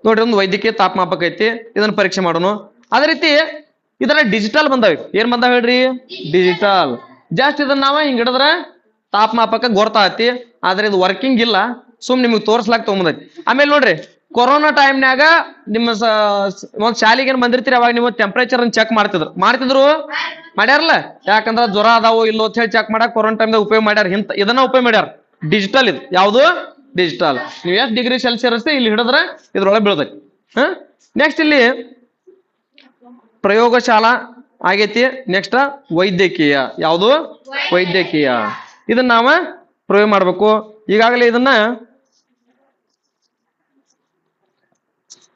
ನೋಡ್ರಿ ಒಂದು ವೈದ್ಯಕೀಯ ತಾಪಮಾಪಕ ಐತಿ, ಇದನ್ನ ಪರೀಕ್ಷೆ ಮಾಡೋಣ. ಅದೇ ರೀತಿ ಇದರ ಡಿಜಿಟಲ್ ಬಂದಾವೆ. ಏನ್ ಬಂದಾವ ಹೇಳ್ರಿ? ಡಿಜಿಟಲ್. ಜಸ್ಟ್ ಇದನ್ನ ನಾವ ಹಿಂಗ್ ಹಿಡಿದ್ರ ತಾಪಮಾಪಕ ಗೊತ್ತಾಗತಿ, ಆದ್ರೆ ಇದು ವರ್ಕಿಂಗ್ ಇಲ್ಲ, ಸುಮ್ ನಿಮ್ಗೆ ತೋರ್ಸ್ಲಾಕ್ ತಗೊಂಬಂದೈತಿ. ಆಮೇಲೆ ನೋಡ್ರಿ ಕೊರೋನಾ ಟೈಮ್ನಾಗ ನಿಮ್ಮ ಒಂದ್ ಶಾಲೆಗೆ ಏನ್ ಬಂದಿರ್ತೀರಿ ಅವಾಗ ನೀವು ಟೆಂಪರೇಚರ್ ಚೆಕ್ ಮಾಡ್ತಿದ್ರು ಮಾಡ್ಯಾರಲ್ಲ, ಯಾಕಂದ್ರ ಜ್ವರ ಅದಾವು ಇಲ್ಲೋ ಅಂತ ಹೇಳಿ ಚೆಕ್ ಮಾಡಕ್ ಕೊರೋನಾ ಟೈಮ್ದಾಗ ಉಪಯೋಗ ಮಾಡ್ಯಾರ. ಇದನ್ನ ಉಪಯೋಗ ಮಾಡ್ಯಾರ. ಡಿಜಿಟಲ್ ಇದು ಯಾವುದು? ಡಿಜಿಟಲ್. ನೀವು ಎಷ್ಟು ಡಿಗ್ರಿ ಸೆಲ್ಸಿಯಸ್ ಇಲ್ಲಿ ಹಿಡಿದ್ರೆ ಇದ್ರೊಳಗೆ ಬೀಳ್ತೈತಿ. ನೆಕ್ಸ್ಟ್ ಇಲ್ಲಿ ಪ್ರಯೋಗಶಾಲಾ ಆಗೈತಿ. ನೆಕ್ಸ್ಟ್ ವೈದ್ಯಕೀಯ. ಯಾವುದು? ವೈದ್ಯಕೀಯ. ಇದನ್ನ ನಾವ ಪ್ರಯೋಗ ಮಾಡ್ಬೇಕು. ಈಗಾಗಲೇ ಇದನ್ನ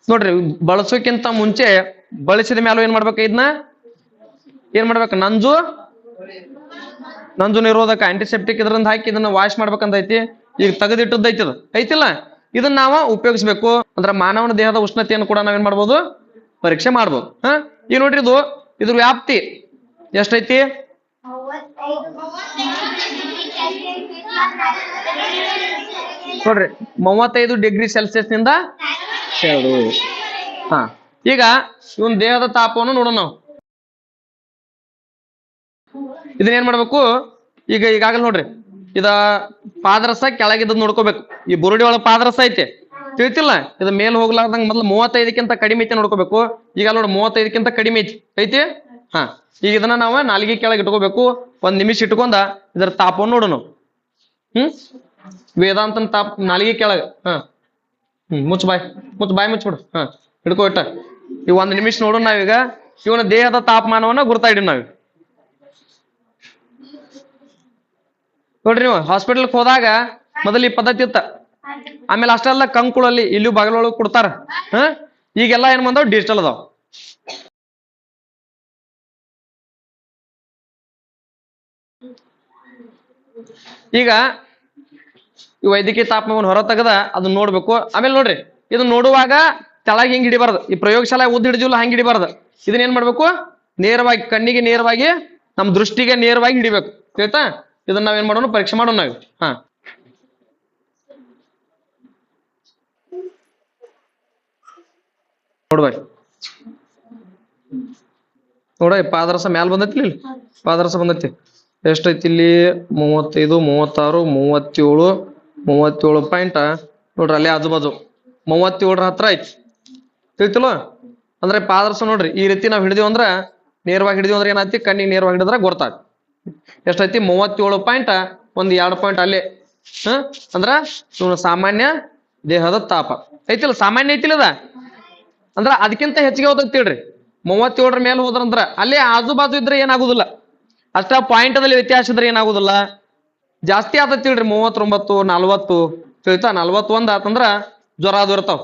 ನೋಡ್ರಿ ಬಳಸೋಕ್ಕಿಂತ ಮುಂಚೆ ಬಳಸಿದ ಮೇಲೆ ಏನ್ ಮಾಡ್ಬೇಕು? ಇದನ್ನ ಏನ್ ಮಾಡ್ಬೇಕು? ನಂಜು ನಿರೋಧಕ ಆಂಟಿಸೆಪ್ಟಿಕ್ ಇದರಿಂದ ಹಾಕಿ ಇದನ್ನ ವಾಶ್ ಮಾಡ್ಬೇಕಂತ ಐತಿ. ಈಗ ತೆಗೆದಿಟ್ಟದ್ದೈತಿ ಐತಿಲ್ಲ, ಇದನ್ನ ನಾವ ಉಪಯೋಗಿಸ್ಬೇಕು. ಅಂದ್ರೆ ಮಾನವನ ದೇಹದ ಉಷ್ಣತೆಯನ್ನು ಕೂಡ ನಾವೇನ್ ಮಾಡ್ಬೋದು? ಪರೀಕ್ಷೆ ಮಾಡ್ಬೋದು. ಈಗ ನೋಡ್ರಿ ಇದ್ರ ವ್ಯಾಪ್ತಿ ಎಷ್ಟೈತಿ? ನೋಡ್ರಿ 35 ಡಿಗ್ರಿ ಸೆಲ್ಸಿಯಸ್ ನಿಂದ 2. ಈಗ ಇವನ್ ದೇಹದ ತಾಪವನ್ನು ನೋಡೋಣ ನಾವು. ಇದನ್ನ ಏನ್ ಮಾಡ್ಬೇಕು? ಈಗಾಗಲೇ ನೋಡ್ರಿ ಇದ ಪಾದರಸ ಕೆಳಗಿದ್ದ ನೋಡ್ಕೋಬೇಕು. ಈ ಬುರುಡಿ ಒಳಗೆ ಪಾದರಸ ಐತೆ ತಿಳಿತಿಲ್ಲ, ಇದು ಮೇಲೆ ಹೋಗ್ಲಾರ್ದಂಗ ಮೊದ್ಲು 35ಕ್ಕಿಂತ ಕಡಿಮೆ ಐತೆ ನೋಡ್ಕೋಬೇಕು. ಈಗ ನೋಡಿ 35ಕ್ಕಿಂತ ಕಡಿಮೆ ಐತಿ. ಈಗ ಇದನ್ನ ನಾವು ನಾಲಿಗೆ ಕೆಳಗೆ ಇಟ್ಕೋಬೇಕು. 1 ನಿಮಿಷ ಇಟ್ಕೊಂಡ ಇದರ ತಾಪವನ್ನು ನೋಡೋಣ. ವೇದಾಂತನ ತಾಪ ನಾಲಿಗೆ ಕೆಳಗೆ. ಮುಚ್ಚ ಬಾಯ್ ಮುಚ್ಚಿಬಿಡು. ಹಿಡ್ಕೋ ಇಟ್ಟ. ಈಗ 1 ನಿಮಿಷ ನೋಡೋಣ ನಾವೀಗ ಇವನ ದೇಹದ ತಾಪಮಾನವನ್ನ ಗುರ್ತಾ ಇಡಿ ನಾವೀಗ. ನೋಡ್ರಿ ನೀವು ಹಾಸ್ಪಿಟಲ್ಗೆ ಹೋದಾಗ ಮೊದಲು ಈ ಪದ್ಧತಿ ಇತ್ತ, ಆಮೇಲೆ ಅಷ್ಟೆಲ್ಲ ಕಂಕುಳಲ್ಲಿ ಇಲ್ಲಿ ಬಗಲೊಳಗೆ ಕೊಡ್ತಾರ. ಈಗೆಲ್ಲ ಏನ್ ಬಂದಾವ್? ಡಿಜಿಟಲ್ ಅದಾವ. ಈಗ ಈ ವೈದ್ಯಕೀಯ ತಾಪಮಾನ ಹೊರ ತೆಗದ ಅದನ್ನ ನೋಡ್ಬೇಕು. ಆಮೇಲೆ ನೋಡ್ರಿ ಇದನ್ನ ನೋಡುವಾಗ ತೆಳಗೆ ಹಿಂಗ್ ಹಿಡಿಬಾರ್ದು. ಈ ಪ್ರಯೋಗಶಾಲೆ ಉದ್ದ ಹಿಡಿದಿಲ್ಲ ಹಂಗೆ ಹಿಡಿಬಾರ್ದು. ಇದನ್ನ ಏನ್ ಮಾಡ್ಬೇಕು? ನೇರವಾಗಿ ಕಣ್ಣಿಗೆ ನೇರವಾಗಿ ನಮ್ ದೃಷ್ಟಿಗೆ ನೇರವಾಗಿ ಹಿಡಿಬೇಕು. ಆಯ್ತಾ? ಇದನ್ನ ನಾವೇನ್ ಮಾಡೋಣ? ಪರೀಕ್ಷೆ ಮಾಡೋಣ ನಾವು. ನೋಡ ಪಾದರಸ ಮ್ಯಾಲ ಬಂದೈತಿ. ಇಲ್ಲಿ ಪಾದರಸ ಬಂದೈತಿ. ಎಷ್ಟೈತಿ ಇಲ್ಲಿ? 35, 36, 37 ಪಾಯಿಂಟ್. ನೋಡ್ರಿ ಅಲ್ಲಿ ಆಜು ಬಾಜು 37 ಹತ್ರ ಐತಿ. ತಿಳಿತಿಲ್ವ? ಅಂದ್ರೆ ಪಾದರಸ ನೋಡ್ರಿ ಈ ರೀತಿ ನಾವ್ ಹಿಡಿದಿವಿ ಅಂದ್ರ ನೇರವಾಗಿ ಹಿಡಿದಿವಿ ಅಂದ್ರೆ ಏನಾಯ್ತಿ? ಕಣ್ಣಿಗೆ ನೇರವಾಗಿ ಹಿಡಿದ್ರ ಗೊತ್ತಾಗ ಎಷ್ಟೈತಿ? 37 ಪಾಯಿಂಟ್. 2 ಪಾಯಿಂಟ್ ಅಲ್ಲೇ. ಅಂದ್ರ ಸಾಮಾನ್ಯ ದೇಹದ ತಾಪ ಐತಿಲ್ಲ, ಸಾಮಾನ್ಯ ಐತಿಲ್ಲ ಅದ. ಅಂದ್ರ ಅದಕ್ಕಿಂತ ಹೆಚ್ಚಿಗೆ ಹೋಗ್ತಿಳ್ರಿ. 37 ಮೇಲೆ ಹೋದ್ರಂದ್ರ ಅಲ್ಲಿ ಆಜು ಬಾಜು ಇದ್ರೆ ಏನಾಗುದಿಲ್ಲ, ಅಷ್ಟ ಪಾಯಿಂಟದಲ್ಲಿ ವ್ಯತ್ಯಾಸ ಇದ್ರೆ ಏನಾಗುದಿಲ್ಲ. ಜಾಸ್ತಿ ಆತತಿಳ್ರಿ 39, 40 ತಿಳಿತಾ? 41 ಆತಂದ್ರ ಜ್ವರ ಅದು ಇರ್ತಾವ.